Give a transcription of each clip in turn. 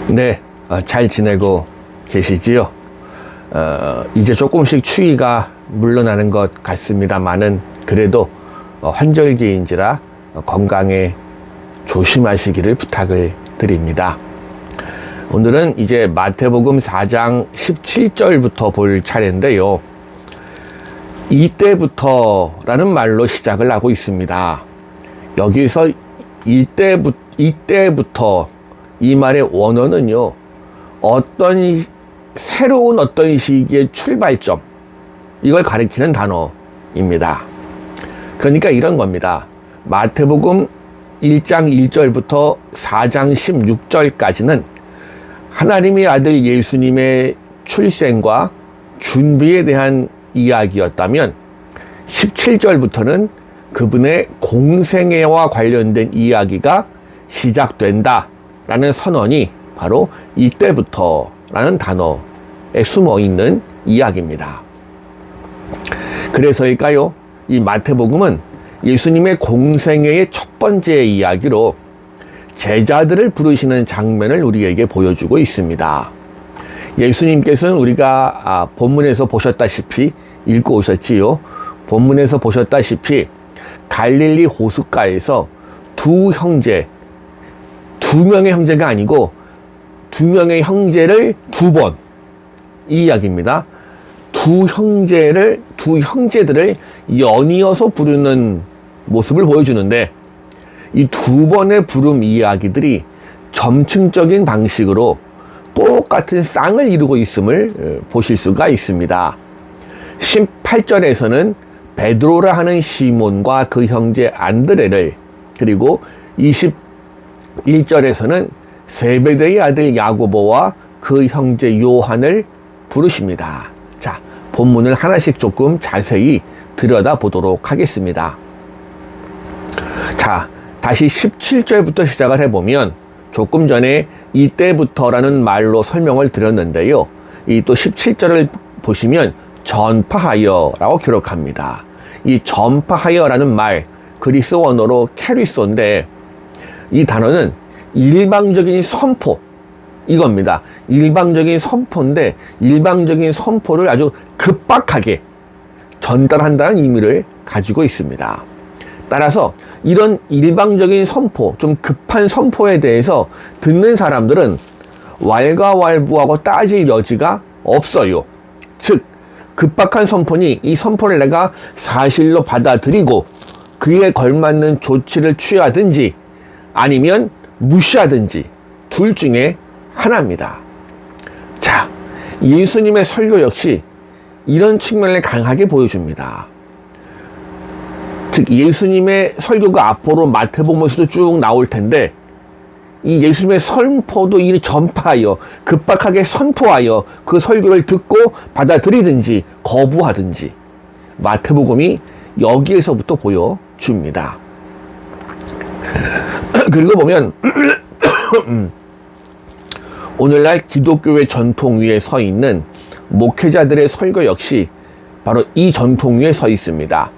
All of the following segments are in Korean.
네, 잘 지내고 계시지요? 이제 조금씩 추위가 물러나는 것 같습니다만은 그래도 환절기인지라 건강에 조심하시기를 부탁을 드립니다. 오늘은 이제 마태복음 4장 17절부터 볼 차례인데요. 이때부터라는 말로 시작을 하고 있습니다. 여기서 이때부터 이 말의 원어는요, 새로운 어떤 시기의 출발점, 이걸 가리키는 단어입니다. 그러니까 이런 겁니다. 마태복음 1장 1절부터 4장 16절까지는 하나님의 아들 예수님의 출생과 준비에 대한 이야기였다면 17절부터는 그분의 공생애와 관련된 이야기가 시작된다 라는 선언이 바로 이때부터라는 단어에 숨어 있는 이야기입니다. 그래서일까요? 이 마태복음은 예수님의 공생애의 첫 번째 이야기로 제자들을 부르시는 장면을 우리에게 보여주고 있습니다. 예수님께서는 우리가 본문에서 보셨다시피 읽고 오셨지요. 본문에서 보셨다시피 갈릴리 호숫가에서 두 명의 형제가 아니고 두 명의 형제를 두 번, 이 이야기입니다. 두 형제들을 연이어서 부르는 모습을 보여주는데, 이 두 번의 부름 이야기들이 점층적인 방식으로 똑같은 쌍을 이루고 있음을 보실 수가 있습니다. 18절에서는 베드로라 하는 시몬과 그 형제 안드레를, 그리고 21절에서는 세베대의 아들 야고보와 그 형제 요한을 부르십니다. 자, 본문을 하나씩 조금 자세히 들여다보도록 하겠습니다. 자, 다시 17절부터 시작을 해보면 조금 전에 이때부터라는 말로 설명을 드렸는데요. 이 또 17절을 보시면 전파하여라고 기록합니다. 이 전파하여라는 말, 그리스 원어로 캐리소인데, 이 단어는 일방적인 선포, 이겁니다. 일방적인 선포인데, 일방적인 선포를 아주 급박하게 전달한다는 의미를 가지고 있습니다. 따라서 이런 일방적인 선포, 좀 급한 선포에 대해서 듣는 사람들은 왈가왈부하고 따질 여지가 없어요. 즉, 급박한 선포니 이 선포를 내가 사실로 받아들이고 그에 걸맞는 조치를 취하든지 아니면 무시하든지 둘 중에 하나입니다. 자, 예수님의 설교 역시 이런 측면을 강하게 보여줍니다. 즉, 예수님의 설교가 앞으로 마태복음에서도 쭉 나올 텐데, 이 예수님의 선포도 이 전파하여 급박하게 선포하여 그 설교를 듣고 받아들이든지 거부하든지 마태복음이 여기에서부터 보여줍니다. 그리고 보면 오늘날 기독교의 전통 위에 서 있는 목회자들의 설교 역시 바로 이 전통 위에 서 있습니다.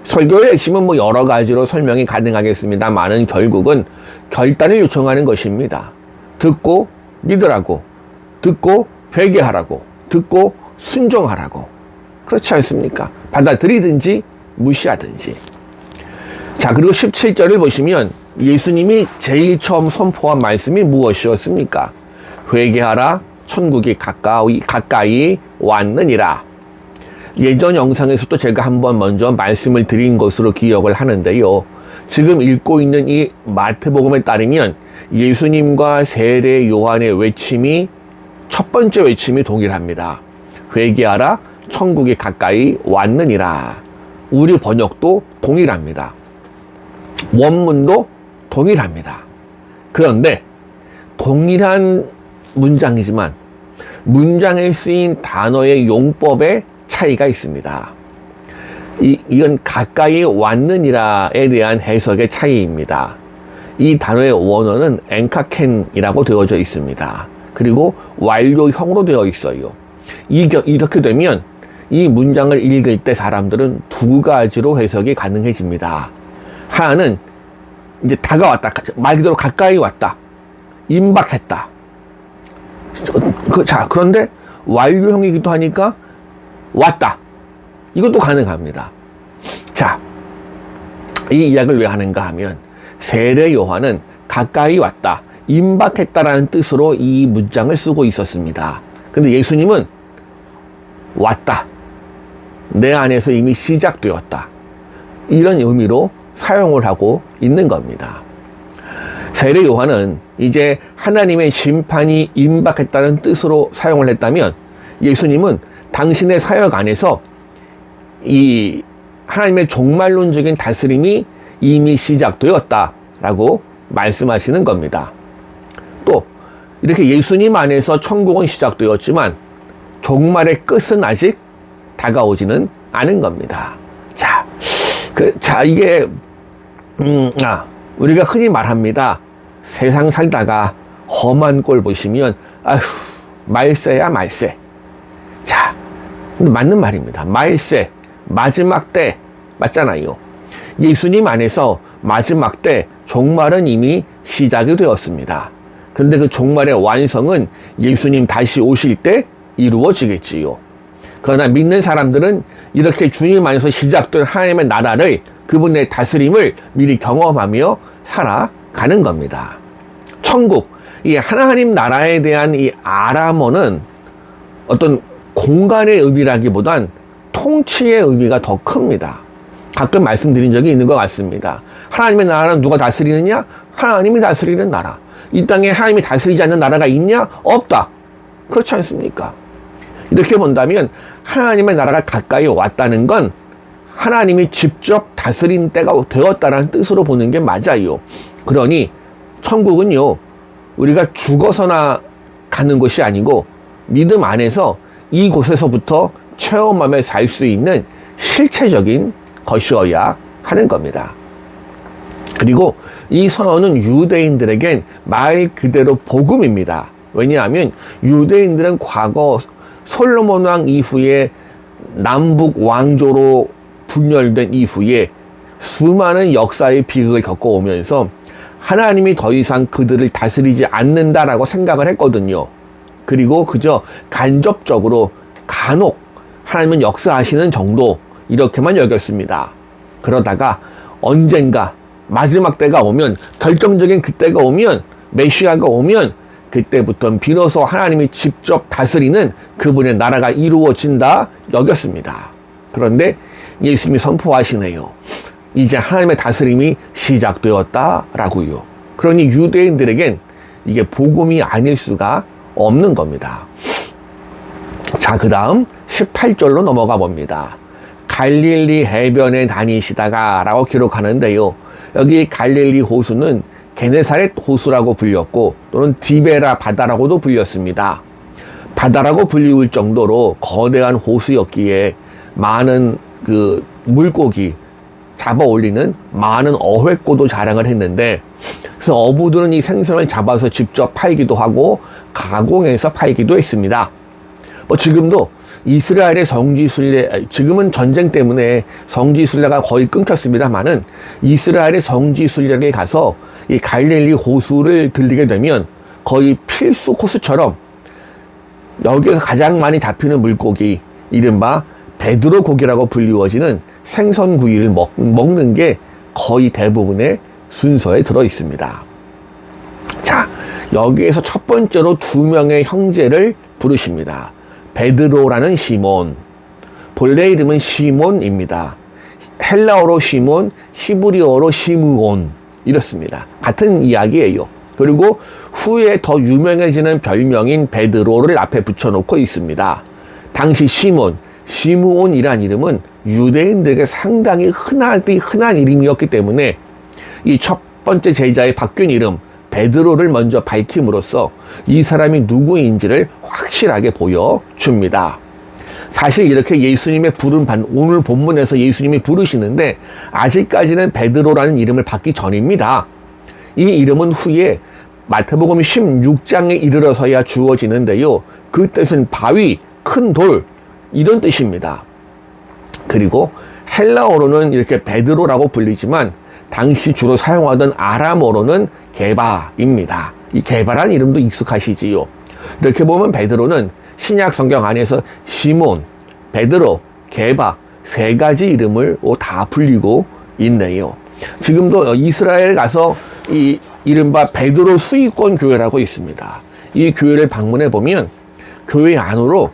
설교의 핵심은 여러 가지로 설명이 가능하겠습니다만은 결국은 결단을 요청하는 것입니다. 듣고 믿으라고, 듣고 회개하라고, 듣고 순종하라고. 그렇지 않습니까? 받아들이든지 무시하든지. 자, 그리고 17절을 보시면 예수님이 제일 처음 선포한 말씀이 무엇이었습니까? 회개하라, 천국이 가까이 왔느니라. 예전 영상에서도 제가 한번 먼저 말씀을 드린 것으로 기억을 하는데요. 지금 읽고 있는 이 마태복음에 따르면 예수님과 세례 요한의 외침이, 첫 번째 외침이 동일합니다. 회개하라, 천국이 가까이 왔느니라. 우리 번역도 동일합니다. 원문도 동일합니다. 그런데 동일한 문장이지만 문장에 쓰인 단어의 용법에 차이가 있습니다. 이건 가까이 왔느니라에 대한 해석의 차이입니다. 이 단어의 원어는 엔카켄이라고 되어져 있습니다. 그리고 완료형으로 되어 있어요. 이렇게 되면 이 문장을 읽을 때 사람들은 두 가지로 해석이 가능해집니다. 하나는 이제 다가왔다, 말 그대로 가까이 왔다, 임박했다, 자, 그런데 완료형이기도 하니까 왔다. 이것도 가능합니다. 자, 이 이야기를 왜 하는가 하면 세례 요한은 가까이 왔다, 임박했다라는 뜻으로 이 문장을 쓰고 있었습니다. 근데 예수님은 왔다, 내 안에서 이미 시작되었다, 이런 의미로 사용을 하고 있는 겁니다. 세례 요한은 이제 하나님의 심판이 임박했다는 뜻으로 사용을 했다면, 예수님은 당신의 사역 안에서 이 하나님의 종말론적인 다스림이 이미 시작되었다라고 말씀하시는 겁니다. 또 이렇게 예수님 안에서 천국은 시작되었지만 종말의 끝은 아직 다가오지는 않은 겁니다. 자, 이게 우리가 흔히 말합니다. 세상 살다가 험한 꼴 보시면 아휴, 말세야 말세. 자, 근데 맞는 말입니다. 말세, 마지막 때 맞잖아요. 예수님 안에서 마지막 때 종말은 이미 시작이 되었습니다. 그런데 그 종말의 완성은 예수님 다시 오실 때 이루어지겠지요. 그러나 믿는 사람들은 이렇게 주님 안에서 시작된 하나님의 나라를, 그분의 다스림을 미리 경험하며 살아가는 겁니다. 천국, 이 하나님 나라에 대한 이 아람어는 어떤 공간의 의미라기보단 통치의 의미가 더 큽니다. 가끔 말씀드린 적이 있는 것 같습니다. 하나님의 나라는 누가 다스리느냐? 하나님이 다스리는 나라. 이 땅에 하나님이 다스리지 않는 나라가 있냐? 없다. 그렇지 않습니까? 이렇게 본다면 하나님의 나라가 가까이 왔다는 건 하나님이 직접 다스린 때가 되었다는 뜻으로 보는 게 맞아요. 그러니 천국은요, 우리가 죽어서나 가는 것이 아니고 믿음 안에서 이곳에서부터 체험하며 살 수 있는 실체적인 것이어야 하는 겁니다. 그리고 이 선언은 유대인들에겐 말 그대로 복음입니다. 왜냐하면 유대인들은 과거 솔로몬 왕 이후에 남북 왕조로 분열된 이후에 수많은 역사의 비극을 겪어오면서 하나님이 더 이상 그들을 다스리지 않는다라고 생각을 했거든요. 그리고 그저 간접적으로 간혹 하나님은 역사하시는 정도, 이렇게만 여겼습니다. 그러다가 언젠가 마지막 때가 오면, 결정적인 그때가 오면, 메시아가 오면 그때부터는 비로소 하나님이 직접 다스리는 그분의 나라가 이루어진다 여겼습니다. 그런데 예수님이 선포하시네요. 이제 하나님의 다스림이 시작되었다라고요. 그러니 유대인들에겐 이게 복음이 아닐 수가 없는 겁니다. 자, 그 다음 18절로 넘어가 봅니다. 갈릴리 해변에 다니시다가 라고 기록하는데요. 여기 갈릴리 호수는 게네사렛 호수라고 불렸고 또는 디베라 바다라고도 불렸습니다. 바다라고 불리울 정도로 거대한 호수였기에 많은 그 물고기 잡아 올리는 많은 어획고도 자랑을 했는데, 그래서 어부들은 이 생선을 잡아서 직접 팔기도 하고 가공해서 팔기도 했습니다. 지금도 이스라엘의 성지순례, 지금은 전쟁 때문에 성지순례가 거의 끊겼습니다만은 이스라엘의 성지순례를 가서 이 갈릴리 호수를 들리게 되면 거의 필수 코스처럼 여기에서 가장 많이 잡히는 물고기, 이른바 베드로 고기라고 불리워지는 생선구이를 먹는 게 거의 대부분의 순서에 들어 있습니다. 자, 여기에서 첫 번째로 두 명의 형제를 부르십니다. 베드로라는 시몬, 본래 이름은 시몬입니다. 헬라어로 시몬, 히브리어로 시므온, 이렇습니다. 같은 이야기예요. 그리고 후에 더 유명해지는 별명인 베드로를 앞에 붙여놓고 있습니다. 당시 시몬, 시므온이란 이름은 유대인들에게 상당히 흔한 이름이었기 때문에 이 첫 번째 제자의 바뀐 이름 베드로를 먼저 밝힘으로써 이 사람이 누구인지를 확실하게 보여줍니다. 사실 이렇게 예수님의 오늘 본문에서 예수님이 부르시는데 아직까지는 베드로라는 이름을 받기 전입니다. 이 이름은 후에 마태복음 16장에 이르러서야 주어지는데요. 그 뜻은 바위, 큰 돌, 이런 뜻입니다. 그리고 헬라어로는 이렇게 베드로라고 불리지만 당시 주로 사용하던 아람어로는 게바입니다. 이 게바라는 이름도 익숙하시지요. 이렇게 보면 베드로는 신약 성경 안에서 시몬, 베드로, 게바 세 가지 이름을 다 불리고 있네요. 지금도 이스라엘 가서 이 이른바 베드로 수익권 교회라고 있습니다. 이 교회를 방문해 보면 교회 안으로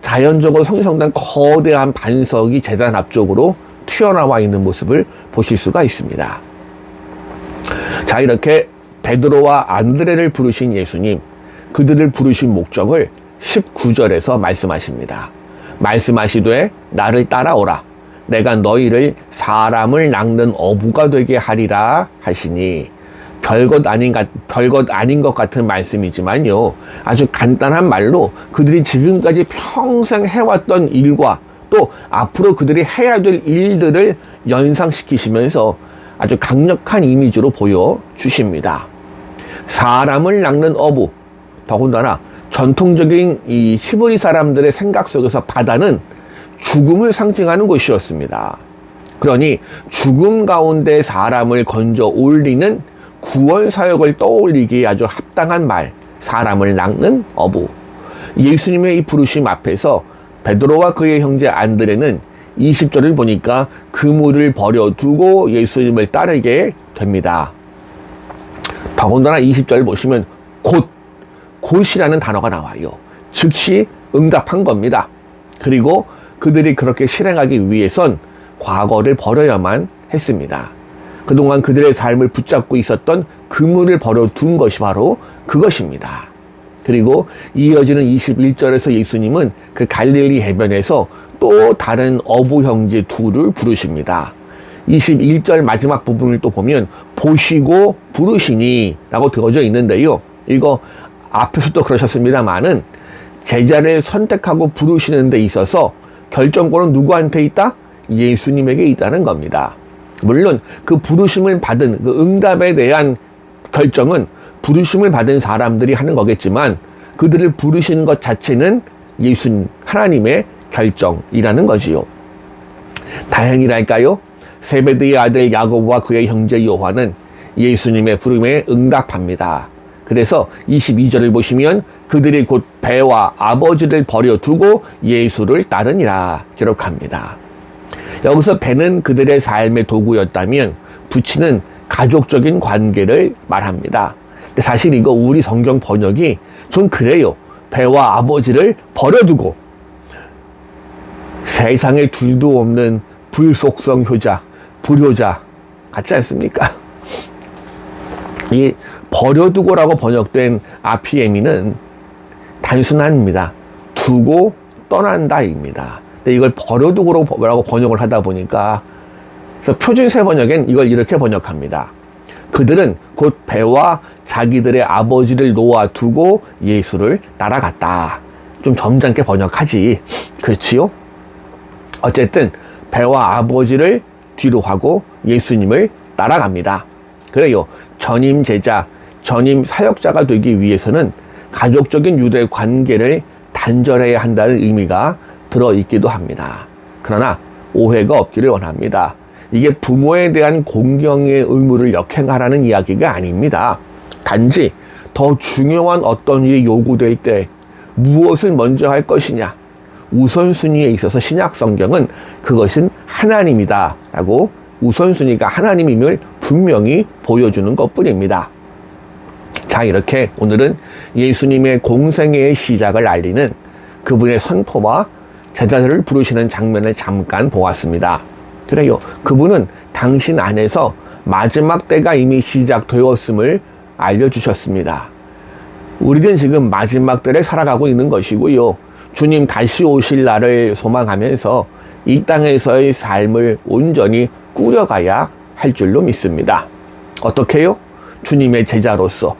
자연적으로 형성된 거대한 반석이 제단 앞쪽으로 튀어나와 있는 모습을 보실 수가 있습니다. 자, 이렇게 베드로와 안드레를 부르신 예수님, 그들을 부르신 목적을 19절에서 말씀하십니다. 말씀하시되 나를 따라오라. 내가 너희를 사람을 낚는 어부가 되게 하리라 하시니, 별것 아닌 것 같은 말씀이지만요, 아주 간단한 말로 그들이 지금까지 평생 해왔던 일과 또 앞으로 그들이 해야 될 일들을 연상시키시면서 아주 강력한 이미지로 보여주십니다. 사람을 낚는 어부, 더군다나 전통적인 이 히브리 사람들의 생각 속에서 바다는 죽음을 상징하는 곳이었습니다. 그러니 죽음 가운데 사람을 건져 올리는 구원 사역을 떠올리기에 아주 합당한 말, 사람을 낚는 어부. 예수님의 이 부르심 앞에서 베드로와 그의 형제 안드레는 20절을 보니까 그물을 버려두고 예수님을 따르게 됩니다. 더군다나 20절 보시면 곧이라는 단어가 나와요. 즉시 응답한 겁니다. 그리고 그들이 그렇게 실행하기 위해선 과거를 버려야만 했습니다. 그동안 그들의 삶을 붙잡고 있었던 그물을 버려둔 것이 바로 그것입니다. 그리고 이어지는 21절에서 예수님은 그 갈릴리 해변에서 또 다른 어부 형제 둘을 부르십니다. 21절 마지막 부분을 또 보면 보시고 부르시니 라고 되어져 있는데요. 이거 앞에서도 그러셨습니다만은 제자를 선택하고 부르시는 데 있어서 결정권은 누구한테 있다? 예수님에게 있다는 겁니다. 물론 그 부르심을 받은 그 응답에 대한 결정은 부르심을 받은 사람들이 하는 거겠지만 그들을 부르시는 것 자체는 예수님, 하나님의 결정이라는 거지요. 다행이랄까요? 세베드의 아들 야고보와 그의 형제 요한은 예수님의 부름에 응답합니다. 그래서 22절을 보시면 그들이 곧 배와 아버지를 버려두고 예수를 따르니라 기록합니다. 여기서 배는 그들의 삶의 도구였다면 부치는 가족적인 관계를 말합니다. 근데 사실 이거 우리 성경 번역이 좀 그래요. 배와 아버지를 버려두고 세상에 둘도 없는 불속성 효자, 불효자 같지 않습니까? 이 버려두고라고 번역된 아피에미는 단순합니다. 두고 떠난다입니다. 근데 이걸 버려두고라고 번역을 하다 보니까 그래서 표준세 번역엔 이걸 이렇게 번역합니다. 그들은 곧 배와 자기들의 아버지를 놓아두고 예수를 따라갔다. 좀 점잖게 번역하지. 그렇지요? 어쨌든 배와 아버지를 뒤로 하고 예수님을 따라갑니다. 그래요. 전임 제자, 전임 사역자가 되기 위해서는 가족적인 유대 관계를 단절해야 한다는 의미가 들어있기도 합니다. 그러나 오해가 없기를 원합니다. 이게 부모에 대한 공경의 의무를 역행하라는 이야기가 아닙니다. 단지 더 중요한 어떤 일이 요구될 때 무엇을 먼저 할 것이냐, 우선순위에 있어서 신약 성경은 그것은 하나님이다 라고 우선순위가 하나님임을 분명히 보여주는 것뿐입니다. 자, 이렇게 오늘은 예수님의 공생애의 시작을 알리는 그분의 선포와 제자들을 부르시는 장면을 잠깐 보았습니다. 그래요. 그분은 당신 안에서 마지막 때가 이미 시작되었음을 알려주셨습니다. 우리는 지금 마지막 때를 살아가고 있는 것이고요. 주님 다시 오실 날을 소망하면서 이 땅에서의 삶을 온전히 꾸려가야 할 줄로 믿습니다. 어떻게요? 주님의 제자로서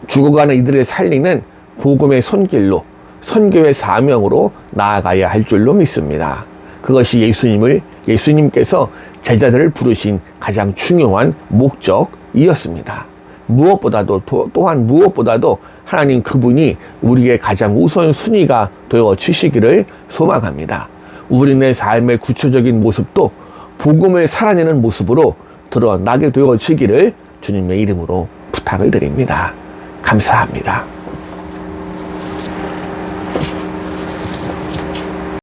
죽어가는 이들을 살리는 복음의 손길로, 선교의 사명으로 나아가야 할 줄로 믿습니다. 그것이 예수님께서 제자들을 부르신 가장 중요한 목적이었습니다. 또한 무엇보다도 하나님 그분이 우리의 가장 우선순위가 되어 주시기를 소망합니다. 우리의 삶의 구체적인 모습도 복음을 살아내는 모습으로 드러나게 되어지기를 주님의 이름으로 부탁을 드립니다. 감사합니다.